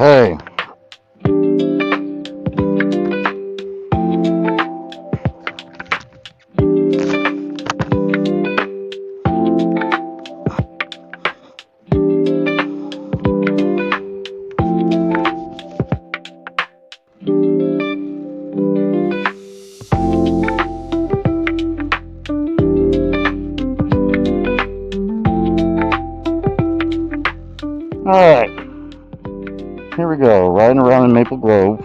Hey. Alright, here we go, riding around in Maple Grove.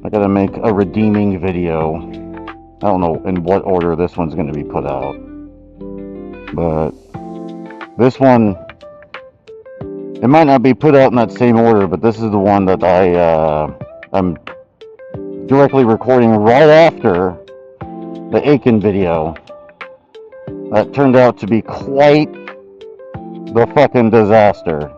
I gotta make a redeeming video. I don't know in what order this one's gonna be put out, but this one, it might not be put out in that same order, but this is the one that I'm directly recording right after the Aiken video. That turned out to be quite the fucking disaster.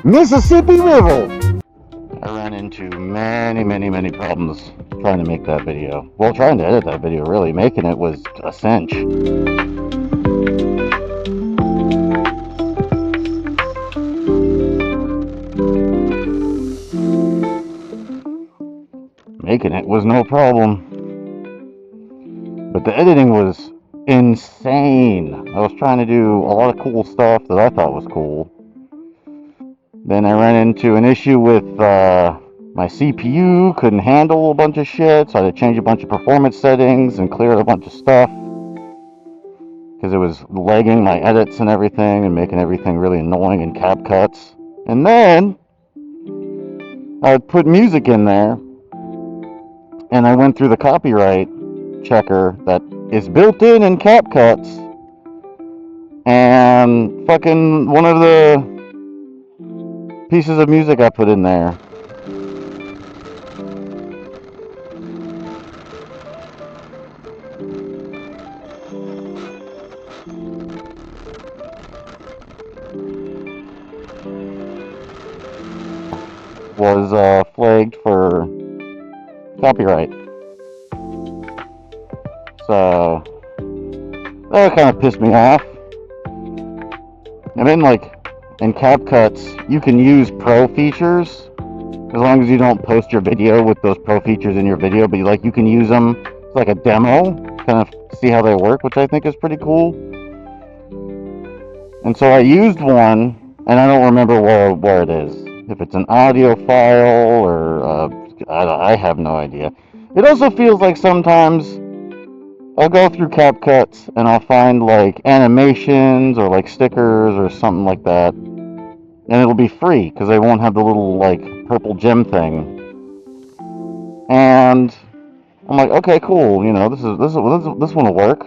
Mississippi River! I ran into many problems trying to make that video. Well, trying to edit that video, really. Making it was a cinch. Making it was no problem. But the editing was insane. I was trying to do a lot of cool stuff that I thought was cool. Then I ran into an issue with my CPU, couldn't handle a bunch of shit, so I had to change a bunch of performance settings and clear a bunch of stuff because it was lagging my edits and everything and making everything really annoying in CapCuts. And then I would put music in there, and I went through the copyright checker that is built in CapCuts, and fucking one of the pieces of music I put in there was flagged for copyright. So that kind of pissed me off. And then, like, in CapCuts, you can use pro features as long as you don't post your video with those pro features in your video, but like you can use them. It's like a demo, kind of see how they work, which I think is pretty cool. And so I used one, and I don't remember where it is. If it's an audio file or I have no idea. It also feels like sometimes I'll go through CapCuts and I'll find like animations or like stickers or something like that, and it'll be free because they won't have the little like purple gem thing. And I'm like, okay, cool, you know, this one will work.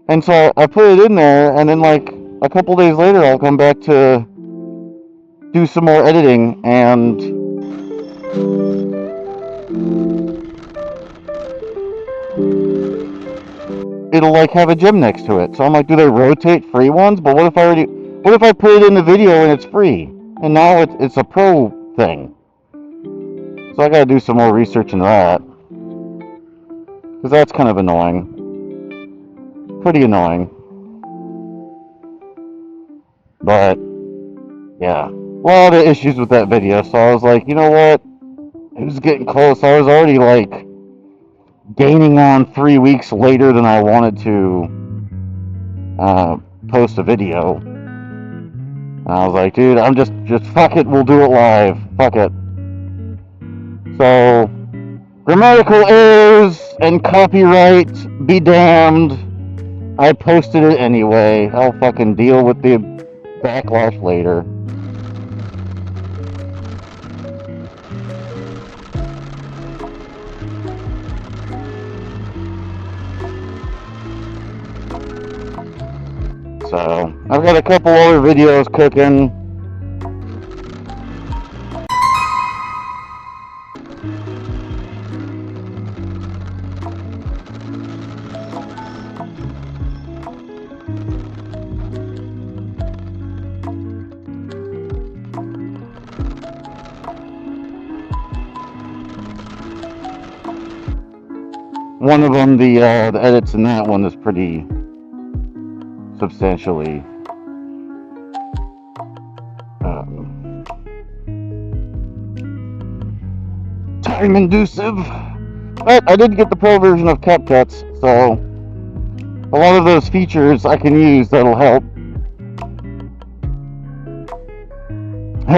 And so I put it in there, and then like a couple days later, I'll come back to do some more editing, and it'll like have a gem next to it. So I'm like, do they rotate free ones? But what if I put it in the video and it's free, and now it's a pro thing? So I gotta do some more research into that, because that's kind of annoying. Pretty annoying. But yeah, a lot of issues with that video. So I was like, you know what? It was getting close. I was already like gaining on 3 weeks later than I wanted to post a video. And I was like, dude, I'm just fuck it, we'll do it live. Fuck it. So, grammatical errors and copyright be damned. I posted it anyway. I'll fucking deal with the backlash later. So, I've got a couple other videos cooking. one of them, the edits in that one is pretty substantially time inducive. But I did get the pro version of CapCuts, so a lot of those features I can use that'll help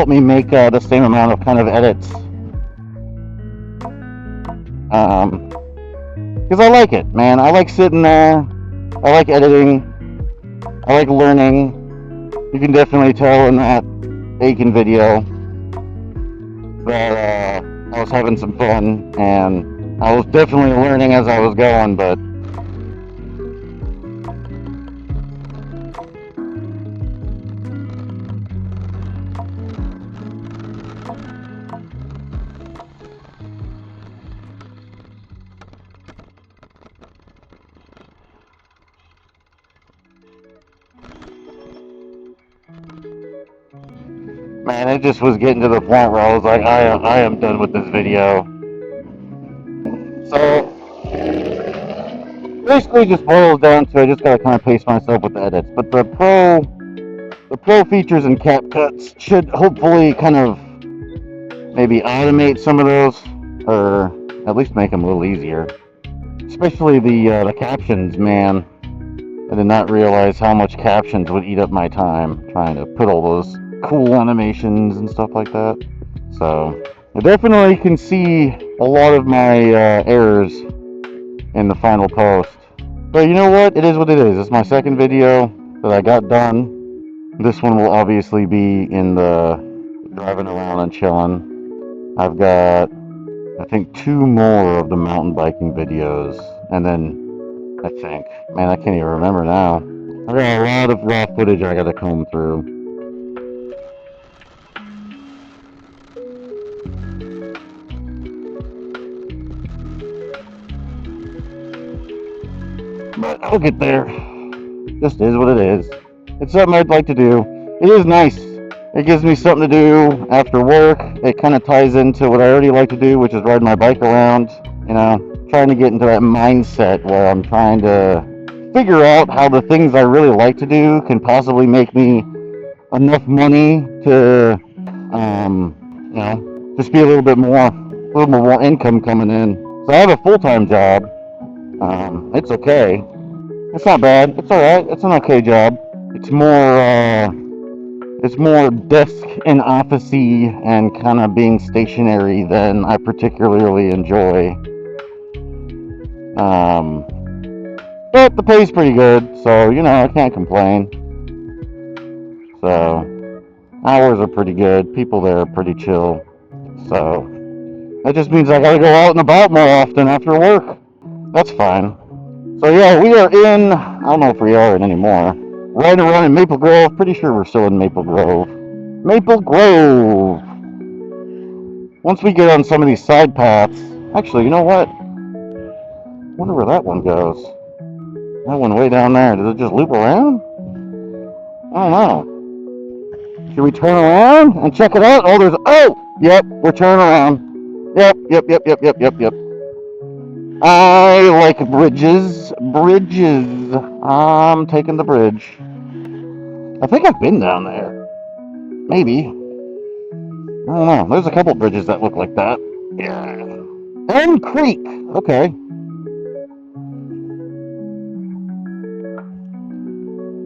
me make the same amount of kind of edits. Because I like it, man. I like sitting there. I like editing. I like learning. You can definitely tell in that Aiken video that I was having some fun, and I was definitely learning as I was going, but man, it just was getting to the point where I was like, I am done with this video. So basically just boils down to I just gotta kind of pace myself with the edits. But the pro features and CapCuts should hopefully kind of maybe automate some of those, or at least make them a little easier. Especially the captions, man. I did not realize how much captions would eat up my time trying to put all those cool animations and stuff like that. So I definitely can see a lot of my errors in the final post. But you know what? It is what it is. It's my second video that I got done. This one will obviously be in the driving around and chilling. I've got, I think, 2 more of the mountain biking videos. And then, I think, man, I can't even remember now. I got a lot of raw footage I gotta comb through. But I'll get there. Just is what it is. It's something I'd like to do. It is nice. It gives me something to do after work. It kind of ties into what I already like to do, which is ride my bike around. You know, trying to get into that mindset where I'm trying to figure out how the things I really like to do can possibly make me enough money to, you know, just be a little more income coming in. So I have a full-time job. It's okay. It's not bad. It's all right. It's an okay job. It's more desk and office-y and kind of being stationary than I particularly enjoy. But the pay's pretty good, so you know I can't complain. So hours are pretty good. People there are pretty chill. So that just means I gotta go out and about more often after work. That's fine. So yeah, we are in, I don't know if we are in anymore, riding around in Maple Grove. Pretty sure we're still in Maple Grove. Maple Grove! Once we get on some of these side paths, actually, you know what? I wonder where that one goes. That one way down there, does it just loop around? I don't know. Should we turn around and check it out? Yep, we're turning around. Yep. I like bridges. I'm taking the bridge. I think I've been down there. Maybe. I don't know. There's a couple bridges that look like that. Yeah. Elm Creek. Okay.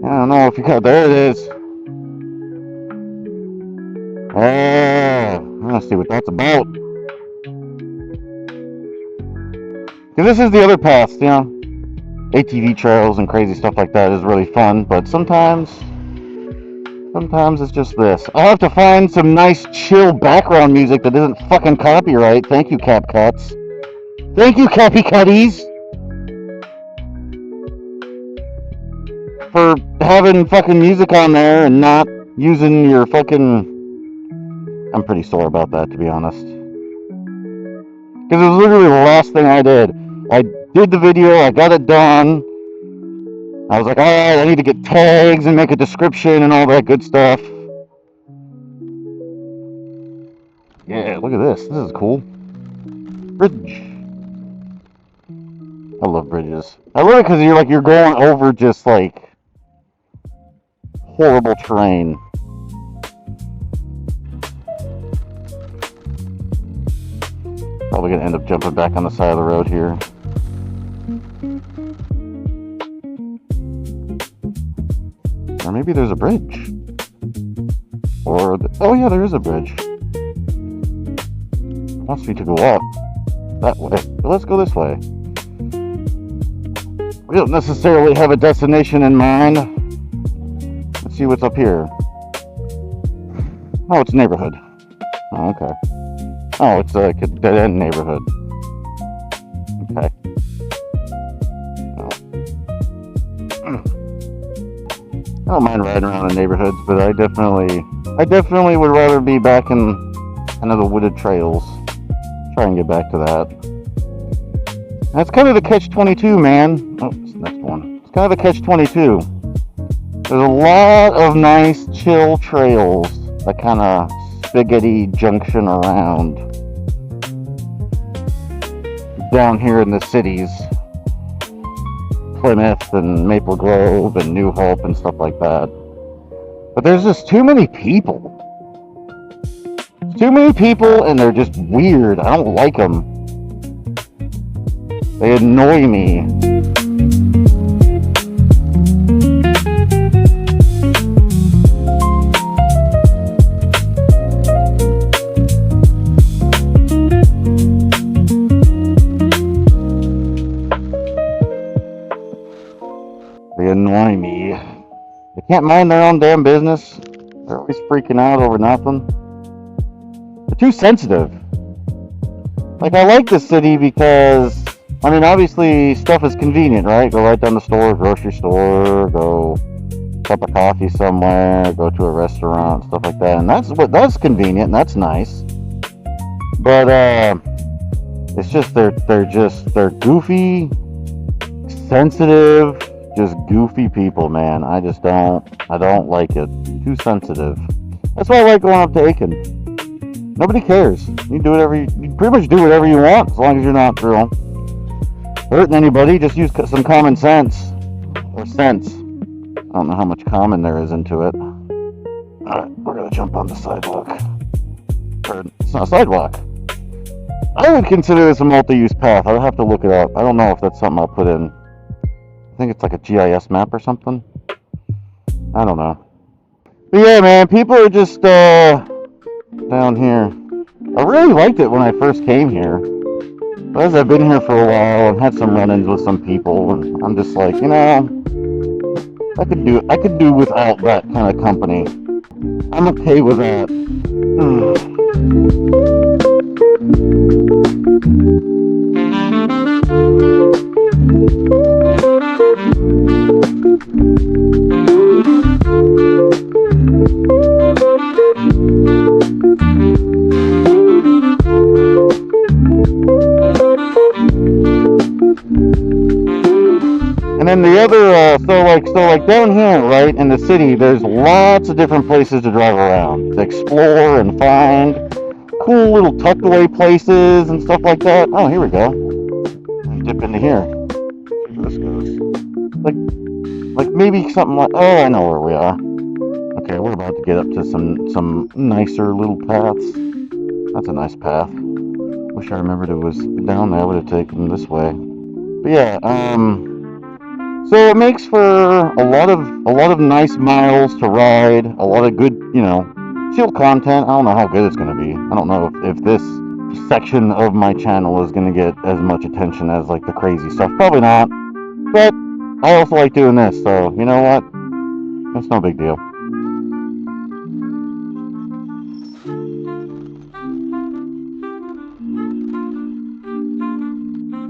I don't know if you got. There it is. Let's see what that's about. Because this is the other path, you know. ATV trails and crazy stuff like that is really fun, but sometimes it's just this. I'll have to find some nice chill background music that isn't fucking copyright. Thank you, CapCuts. Thank you, Cappy Cutties, for having fucking music on there and not using your fucking... I'm pretty sore about that, to be honest. Because it was literally the last thing I did. I did the video, I got it done. I was like, alright, I need to get tags and make a description and all that good stuff. Yeah, look at this. This is cool. Bridge. I love bridges. I love it because you're going over just like horrible terrain. Probably gonna end up jumping back on the side of the road here. Or maybe there's a bridge. Oh yeah, there is a bridge. It wants me to go up that way. But let's go this way. We don't necessarily have a destination in mind. Let's see what's up here. Oh, it's a neighborhood. Oh, okay. Oh, it's like a dead-end neighborhood. Okay. I don't mind riding around in neighborhoods, but I definitely would rather be back in the wooded trails. Try and get back to that. That's kind of the catch-22, man. Oh, this next one. It's kind of the catch-22. There's a lot of nice, chill trails that kind of spaghetti junction around down here in the cities. Plymouth and Maple Grove and New Hope and stuff like that. But there's just too many people. Too many people, and they're just weird. I don't like them. They annoy me. They annoy me. They can't mind their own damn business. They're always freaking out over nothing. They're too sensitive. Like, I like the city because, I mean, obviously stuff is convenient, right? Go right down the store, grocery store, go cup of coffee somewhere, go to a restaurant, stuff like that. And that's convenient and that's nice. But it's just they're goofy, sensitive, just goofy people, man. I don't like it. Too sensitive. That's why I like going up to Aiken. Nobody cares. You pretty much do whatever you want as long as you're not, hurting anybody. Just use some common sense or sense. I don't know how much common there is into it. Alright, we're gonna jump on the sidewalk. Or, it's not a sidewalk. I would consider this a multi-use path. I'll have to look it up. I don't know if that's something I'll put in. I think it's like a GIS map or something. I don't know. But yeah, man, people are just down here. I really liked it when I first came here. But as I've been here for a while and had some run-ins with some people, and I'm just like, I could do without that kind of company. I'm okay with that. And then the other, so like down here, right, in the city, there's lots of different places to drive around, to explore and find cool little tucked away places and stuff like that. Oh, here we go. Dip into here. See where this goes. Like maybe something like, oh, I know where we are. Okay, we're about to get up to some nicer little paths. That's a nice path. Wish I remembered it was down there. I would have taken this way. But yeah, so it makes for a lot of nice miles to ride, a lot of good, chill content. I don't know how good it's going to be. I don't know if this section of my channel is going to get as much attention as like the crazy stuff. Probably not. But I also like doing this, so you know what? That's no big deal.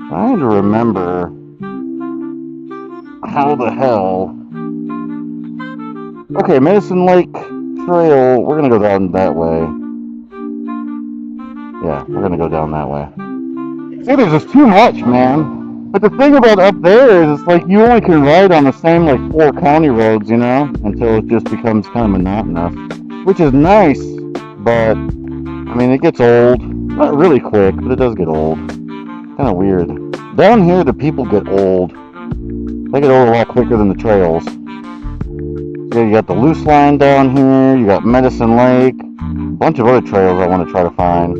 I had to remember how the hell. Okay, Medicine Lake Trail. We're gonna go down that way. Yeah, we're gonna go down that way. See, there's just too much, man. But the thing about up there is, it's like you only can ride on the same like 4 county roads, until it just becomes kind of monotonous, which is nice. But I mean, it gets old. Not really quick, but it does get old. Kind of weird. Down here, the people get old. They get old a lot quicker than the trails. So you got the loose line down here, you got Medicine Lake, a bunch of other trails I want to try to find.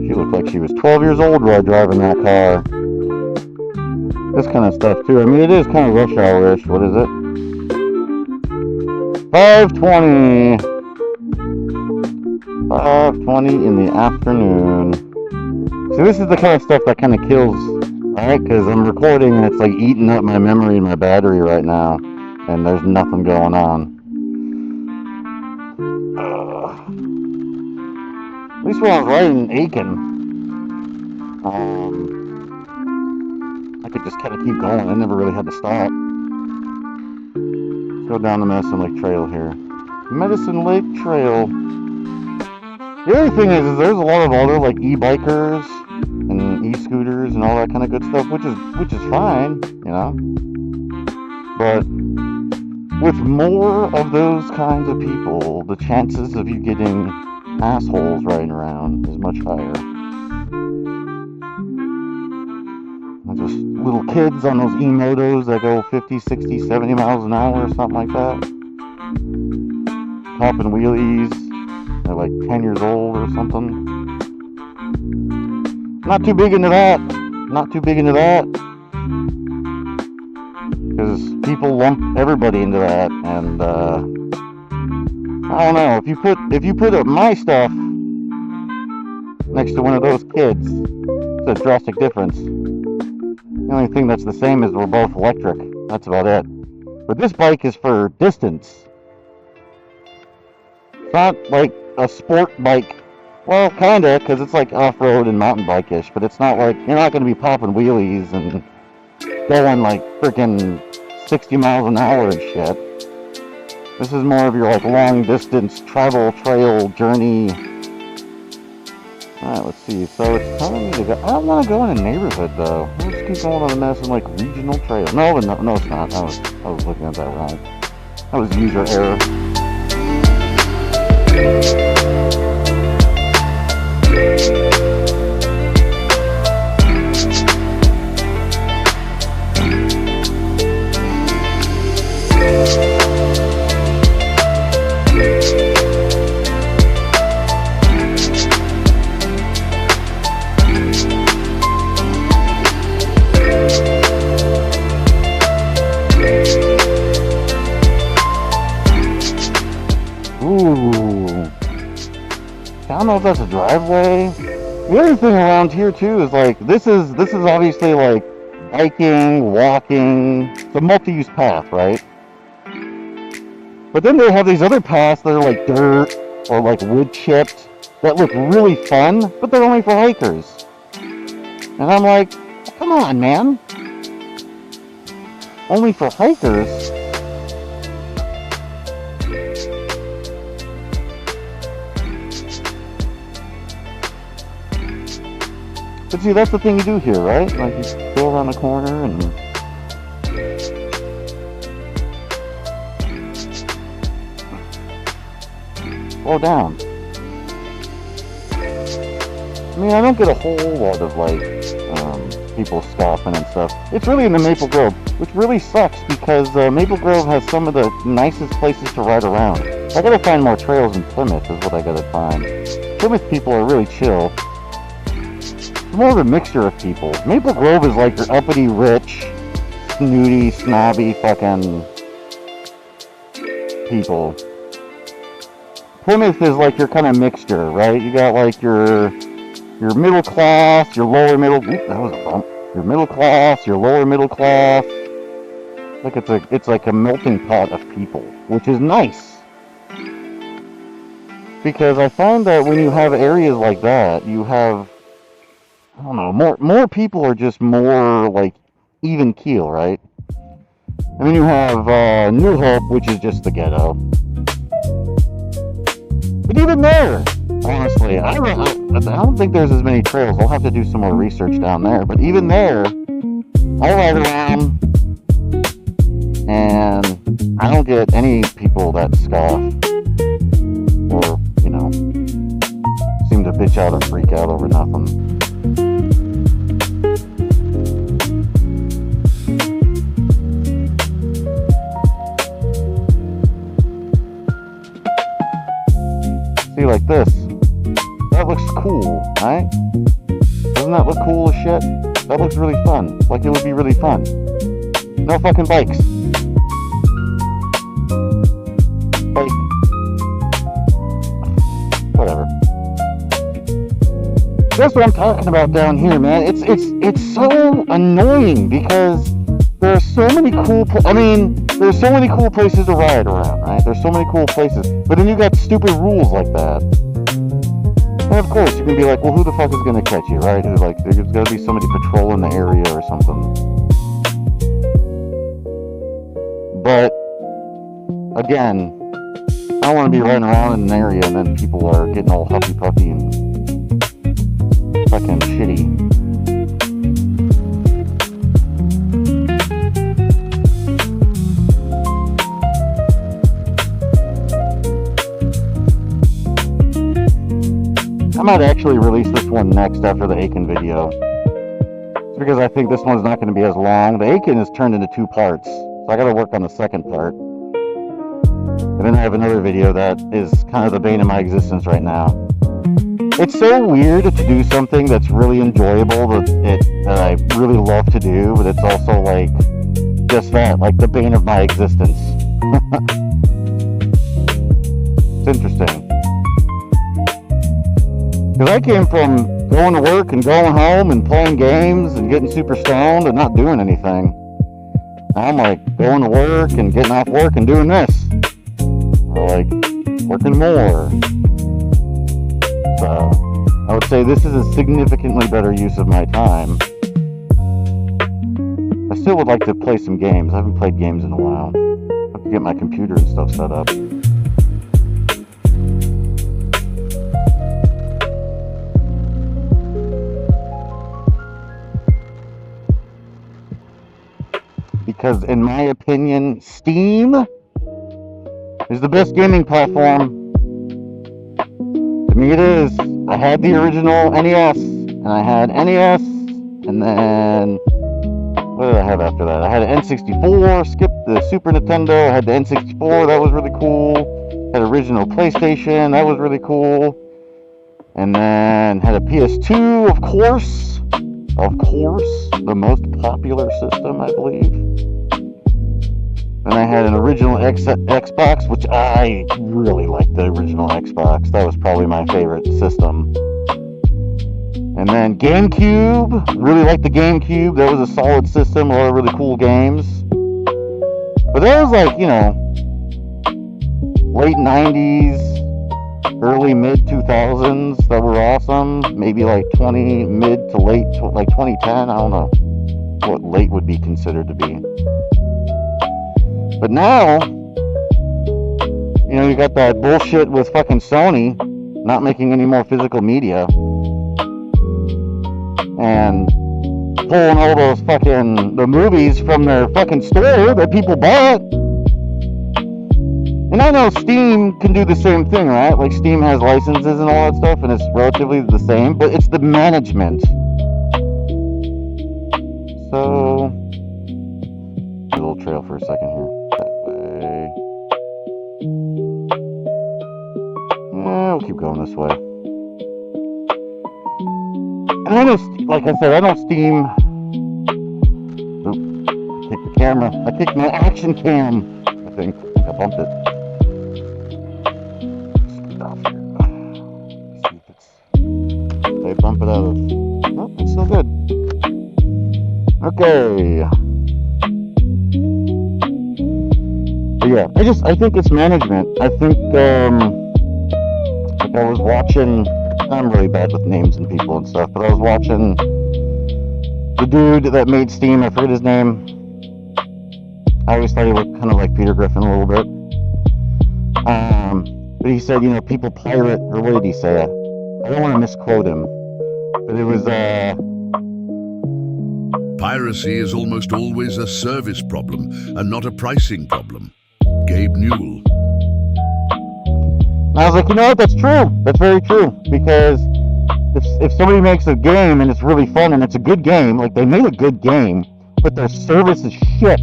She looked like she was 12 years old while driving that car. This kind of stuff too. I mean, it is kind of rush hour-ish. What is it? 5:20. 5:20 in the afternoon. So this is the kind of stuff that kind of kills, alright? Because I'm recording and it's like eating up my memory and my battery right now. And there's nothing going on. At least when I was riding Aiken, I could just kind of keep going. I never really had to stop. Let's go down the Medicine Lake Trail here. Medicine Lake Trail. The other thing is there's a lot of other like e-bikers and e-scooters and all that kind of good stuff, which is fine, you know. But with more of those kinds of people, the chances of you getting assholes riding around is much higher. And just little kids on those e-motos that go 50, 60, 70 miles an hour or something like that. Popping wheelies. They're like 10 years old or something. Not too big into that. Not too big into that. Because people lump everybody into that, and I don't know. If you put up my stuff next to one of those kids, it's a drastic difference. The only thing that's the same is we're both electric. That's about it. But this bike is for distance. It's not like a sport bike. Well, kinda, because it's like off-road and mountain bike-ish, but it's not like, you're not going to be popping wheelies and going like freaking 60 miles an hour and shit. This is more of your like long-distance travel trail journey. Alright, let's see. So it's telling me to go. I don't want to go in a neighborhood though. Let's keep going on the Medicine Lake Regional Trail. No, it's not. I was looking at that wrong. That was user error. I don't know if that's a driveway. The other thing around here too is like this is obviously like biking, walking. It's a multi-use path, right? But then they have these other paths that are like dirt or like wood chipped that look really fun, but they're only for hikers. And I'm like, come on, man. Only for hikers? But see, that's the thing you do here, right? Like, you go around the corner and... slow down. I mean, I don't get a whole lot of, like, people scoffing and stuff. It's really in the Maple Grove, which really sucks because Maple Grove has some of the nicest places to ride around. I gotta find more trails in Plymouth is what I gotta find. Plymouth people are really chill. More of a mixture of people. Maple Grove is like your uppity, rich, snooty, snobby fucking people. Plymouth is like your kind of mixture, right? You got like your middle class, your lower middle. Oop, that was a bump. Your middle class, your lower middle class. Like it's like a melting pot of people, which is nice. Because I find that when you have areas like that, you have, I don't know, more people are just more like even keel, right? And then you have New Hope, which is just the ghetto. But even there, honestly, I don't think there's as many trails. I'll have to do some more research down there. But even there, I'll ride around, and I don't get any people that scoff or, you know, seem to bitch out or freak out over nothing. be like this. That looks cool, right? Doesn't that look cool as shit? That looks really fun. Like it would be really fun. No fucking bikes. Like, whatever. That's what I'm talking about down here, man. It's so annoying because there are so many cool. There's so many cool places to ride around, right? There's so many cool places, but then you got stupid rules like that. And of course, you can be like, well, who the fuck is gonna catch you, right? Like, there's gotta be somebody patrolling the area or something. But again, I don't want to be riding around in an area and then people are getting all huffy puffy and fucking shitty. I might actually release this one next after the Aiken video. It's because I think this one's not going to be as long. The Aiken is turned into 2 parts, so I got to work on the second part. And then I have another video that is kind of the bane of my existence right now. It's so weird to do something that's really enjoyable, that I really love to do, but it's also like just that, like the bane of my existence. It's interesting. Because I came from going to work and going home and playing games and getting super stoned and not doing anything. Now I'm like going to work and getting off work and doing this. Or like working more. So I would say this is a significantly better use of my time. I still would like to play some games. I haven't played games in a while. I have to get my computer and stuff set up. Because in my opinion, Steam is the best gaming platform. To me it is. I had the original NES, and I had NES, and then, what did I have after that? I had an N64, skipped the Super Nintendo, I had the N64, that was really cool. Had original PlayStation, that was really cool. And then had a PS2, of course, the most popular system, I believe. And I had an original Xbox, which I really liked the original Xbox. That was probably my favorite system. And then GameCube, really liked the GameCube. That was a solid system, a lot of really cool games. But that was like, late 90s, early mid 2000s that were awesome. Maybe like mid to late, like 2010. I don't know what late would be considered to be. But now, you got that bullshit with fucking Sony not making any more physical media and pulling all those the movies from their fucking store that people bought. And I know Steam can do the same thing, right? Like Steam has licenses and all that stuff, and it's relatively the same, but it's the management. So, a little trail for a second here. We'll keep going this way. And I know, like I said, I know Steam. Oop, I kicked the camera. I kicked my action cam. I think I bumped it. Speed off here. See if it's. They bump it out of. Oh, it's still good. Okay. But yeah, I think it's management. I think, like I was watching, I'm really bad with names and people and stuff, but I was watching the dude that made Steam, I forget his name. I always thought he looked kind of like Peter Griffin a little bit. But he said, people pirate, or what did he say? I don't want to misquote him, but it was, Piracy is almost always a service problem and not a pricing problem. Gabe Newell. And I was like, what? That's true. That's very true. Because if somebody makes a game and it's really fun and it's a good game, like they made a good game, but their service is shit.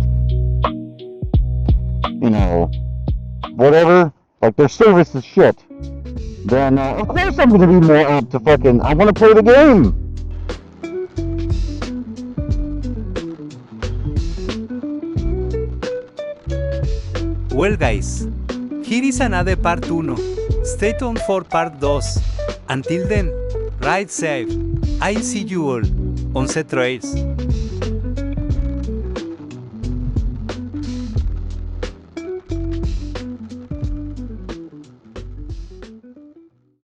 Whatever. Like their service is shit. then of course I'm gonna be more apt to fucking. I want to play the game. Well guys, here is another part 1. Stay tuned for part 2. Until then, ride safe. I see you all on the trails.